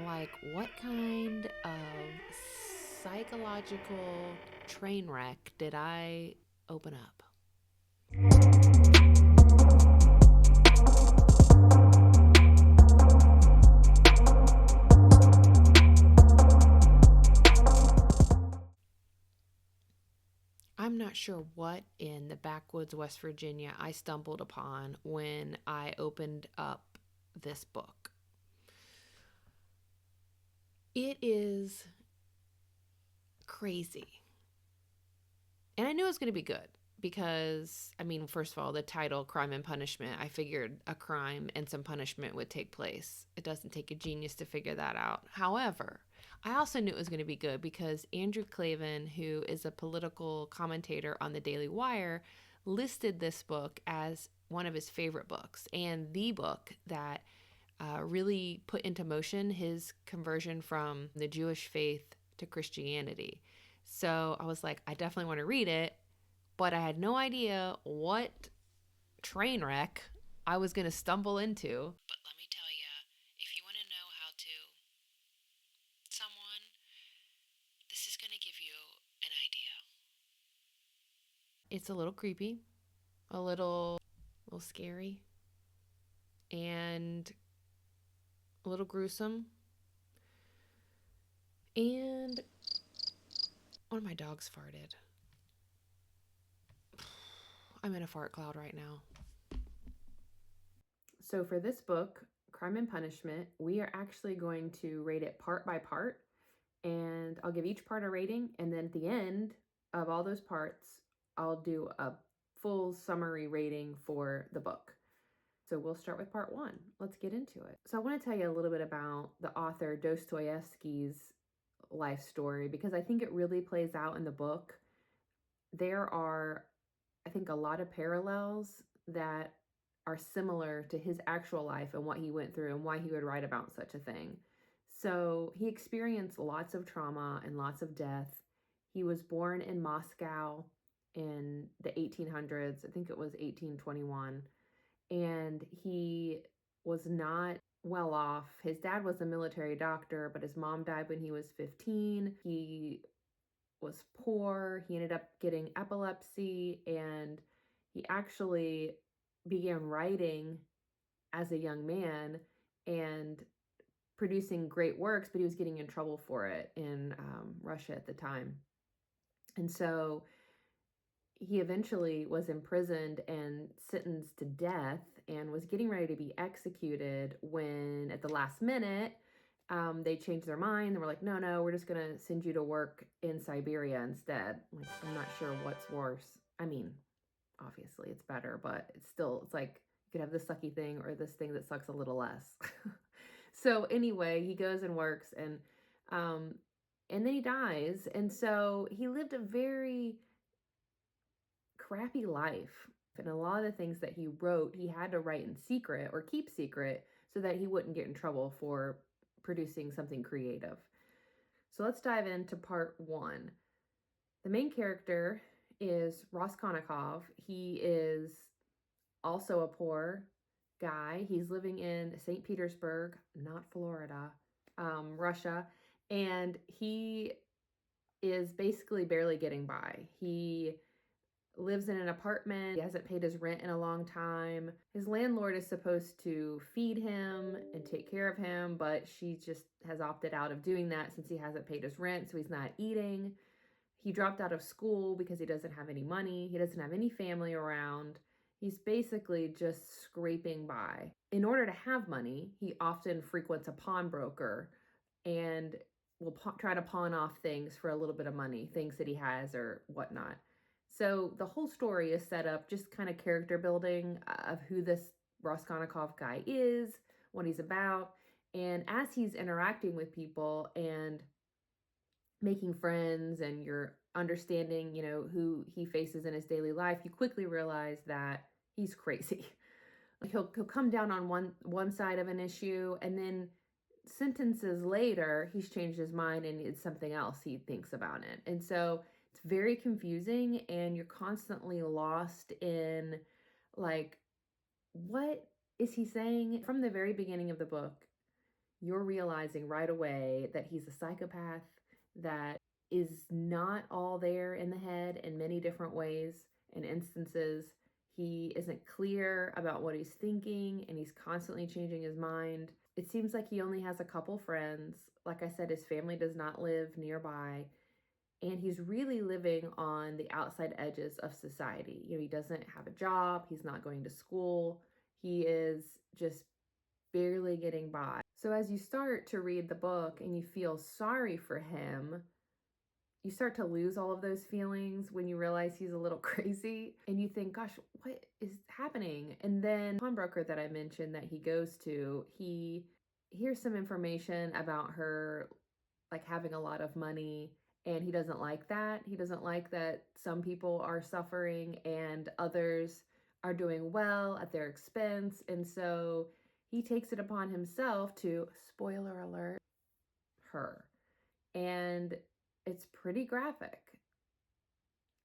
Like, what kind of psychological train wreck did I open up? I'm not sure what in the backwoods West Virginia I stumbled upon when I opened up this book. It is crazy. And I knew it was going to be good because, I mean, first of all, the title, Crime and Punishment, I figured a crime and some punishment would take place. It doesn't take a genius to figure that out. However, I also knew it was going to be good because Andrew Klavan, who is a political commentator on the Daily Wire, listed this book as one of his favorite books and the book that really put into motion his conversion from the Jewish faith to Christianity. So I was like, I definitely want to read it, but I had no idea what train wreck I was going to stumble into. But let me tell you, if you want to know how to someone, this is going to give you an idea. It's a little creepy, a little scary, and a little gruesome. And one of my dogs farted. I'm in a fart cloud right now. So for this book, Crime and Punishment, we are actually going to rate it part by part. And I'll give each part a rating. And then at the end of all those parts, I'll do a full summary rating for the book. So we'll start with part one. Let's get into it. So I want to tell you a little bit about the author Dostoevsky's life story because I think it really plays out in the book. There are, I think, a lot of parallels that are similar to his actual life and what he went through and why he would write about such a thing. So he experienced lots of trauma and lots of death. He was born in Moscow in the 1800s. I think it was 1821. And he was not well off. His dad was a military doctor, but his mom died when he was 15. He was poor. He ended up getting epilepsy, and he actually began writing as a young man and producing great works, but he was getting in trouble for it in Russia at the time. And so he eventually was imprisoned and sentenced to death and was getting ready to be executed when, at the last minute, they changed their mind. They were like, no, we're just going to send you to work in Siberia instead. Like, I'm not sure what's worse. I mean, obviously it's better, but it's like you could have this sucky thing or this thing that sucks a little less. So anyway, he goes and works um, and then he dies. And so he lived a very crappy life. And a lot of the things that he wrote, he had to write in secret or keep secret so that he wouldn't get in trouble for producing something creative. So let's dive into part one. The main character is Roskolnikov. He is also a poor guy. He's living in St. Petersburg, not Florida, Russia. And he is basically barely getting by. He lives in an apartment. He hasn't paid his rent in a long time. His landlord is supposed to feed him and take care of him, but she just has opted out of doing that since he hasn't paid his rent, so he's not eating. He dropped out of school because he doesn't have any money. He doesn't have any family around. He's basically just scraping by. In order to have money, he often frequents a pawnbroker and will try to pawn off things for a little bit of money, things that he has or whatnot. So the whole story is set up just kind of character building of who this Roskolnikov guy is, what he's about. And as he's interacting with people and making friends and you're understanding, who he faces in his daily life, you quickly realize that he's crazy. Like he'll come down on one side of an issue and then sentences later he's changed his mind and it's something else he thinks about it. And so it's very confusing and you're constantly lost in like, what is he saying? From the very beginning of the book, you're realizing right away that he's a psychopath, that is not all there in the head in many different ways and instances. He isn't clear about what he's thinking and he's constantly changing his mind. It seems like he only has a couple friends. Like I said, his family does not live nearby. And he's really living on the outside edges of society. You know, he doesn't have a job, he's not going to school, he is just barely getting by. So as you start to read the book and you feel sorry for him, you start to lose all of those feelings when you realize he's a little crazy and you think, gosh, what is happening? And then the pawnbroker that I mentioned that he goes to, he hears some information about her like having a lot of money, and he doesn't like that. He doesn't like that some people are suffering and others are doing well at their expense. And so he takes it upon himself to, spoiler alert, her. And it's pretty graphic.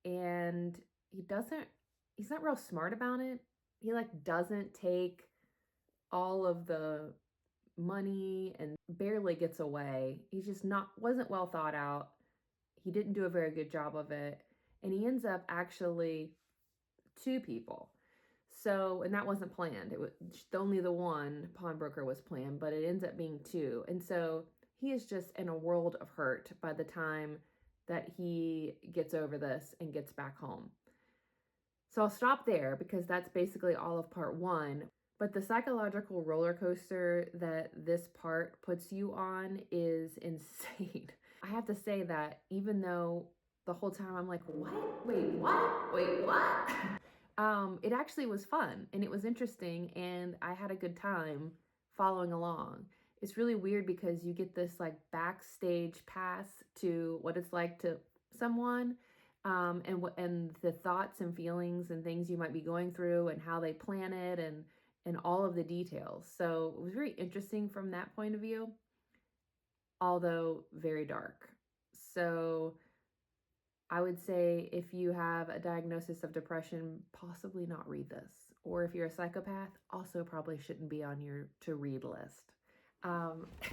And he's not real smart about it. He like doesn't take all of the money and barely gets away. He's just wasn't well thought out. He didn't do a very good job of it. And he ends up actually two people. So, and that wasn't planned. It was only the one pawnbroker was planned, but it ends up being two. And so he is just in a world of hurt by the time that he gets over this and gets back home. So I'll stop there because that's basically all of part one. But the psychological roller coaster that this part puts you on is insane. I have to say that even though the whole time I'm like, what? Wait, what? Wait, what? It actually was fun and it was interesting and I had a good time following along. It's really weird because you get this like backstage pass to what it's like to someone, and the thoughts and feelings and things you might be going through and how they plan it and all of the details. So it was very interesting from that point of view, although very dark. So I would say if you have a diagnosis of depression, possibly not read this. Or if you're a psychopath, also probably shouldn't be on your to read list.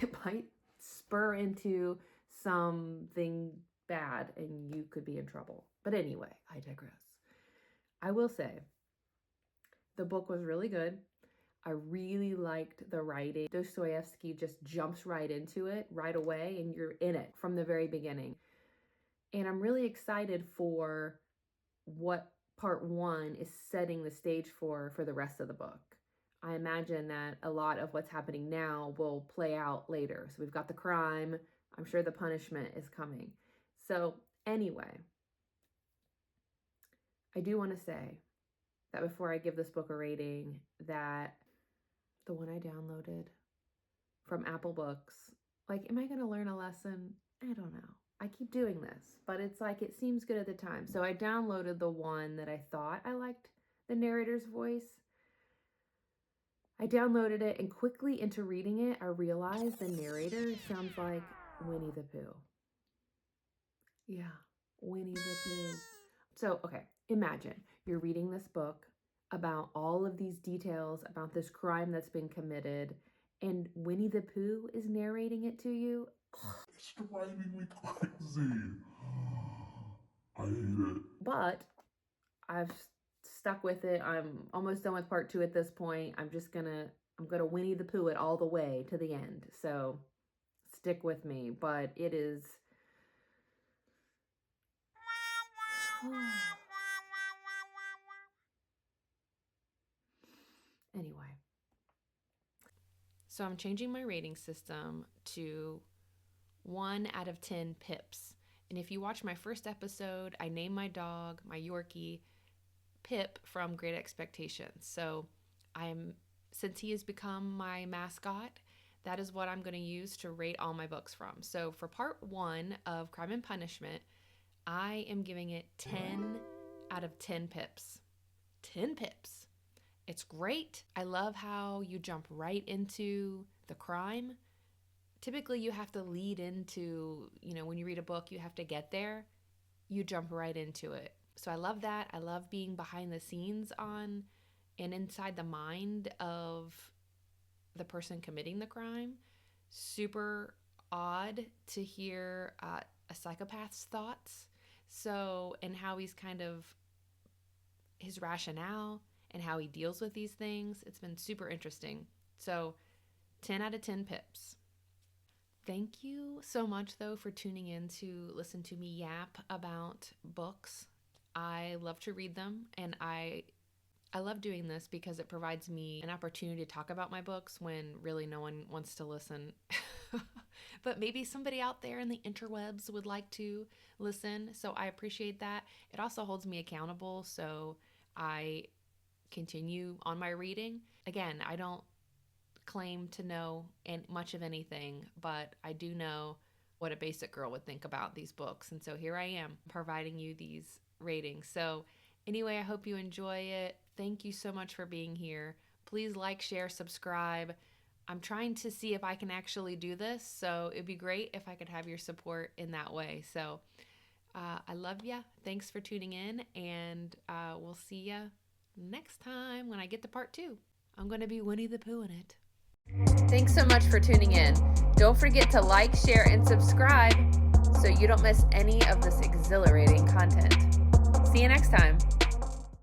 It might spur into something bad and you could be in trouble. But anyway, I digress. I will say the book was really good. I really liked the writing. Dostoevsky just jumps right into it right away and you're in it from the very beginning. And I'm really excited for what part one is setting the stage for the rest of the book. I imagine that a lot of what's happening now will play out later. So we've got the crime. I'm sure the punishment is coming. So anyway, I do want to say that before I give this book a rating, that the one I downloaded from Apple Books, like, am I going to learn a lesson? I don't know. I keep doing this, but it's like it seems good at the time. So I downloaded the one that I thought I liked the narrator's voice. I downloaded it and quickly into reading it, I realized the narrator sounds like Winnie the Pooh. Yeah, Winnie the Pooh. So, okay, imagine you're reading this book about all of these details about this crime that's been committed, and Winnie the Pooh is narrating it to you. It's driving me crazy. I hate it. But I've stuck with it. I'm almost done with part two at this point. I'm gonna Winnie the Pooh it all the way to the end. So stick with me. But it is anyway. So I'm changing my rating system to 1 out of 10 pips. And if you watch my first episode, I named my dog, my Yorkie, Pip from Great Expectations. So since he has become my mascot, that is what I'm going to use to rate all my books from. So for part one of Crime and Punishment, I am giving it 10 out of 10 pips. 10 pips. It's great. I love how you jump right into the crime. Typically, you have to lead into, when you read a book, you have to get there. You jump right into it. So I love that. I love being behind the scenes on and inside the mind of the person committing the crime. super odd to hear a psychopath's thoughts. So, and how he's kind of his rationale and how he deals with these things. It's been super interesting. So, 10 out of 10 pips. Thank you so much, though, for tuning in to listen to me yap about books. I love to read them, and I love doing this because it provides me an opportunity to talk about my books when really no one wants to listen. But maybe somebody out there in the interwebs would like to listen, so I appreciate that. It also holds me accountable, so I continue on my reading. Again, I don't claim to know much of anything, but I do know what a basic girl would think about these books. And so here I am providing you these ratings. So anyway, I hope you enjoy it. Thank you so much for being here. Please like, share, subscribe. I'm trying to see if I can actually do this, so it'd be great if I could have your support in that way. So I love ya. Thanks for tuning in, and we'll see ya next time when I get to part 2. I'm going to be Winnie the Pooh in it. Thanks so much for tuning in. Don't forget to like, share, and subscribe so you don't miss any of this exhilarating content. See you next time.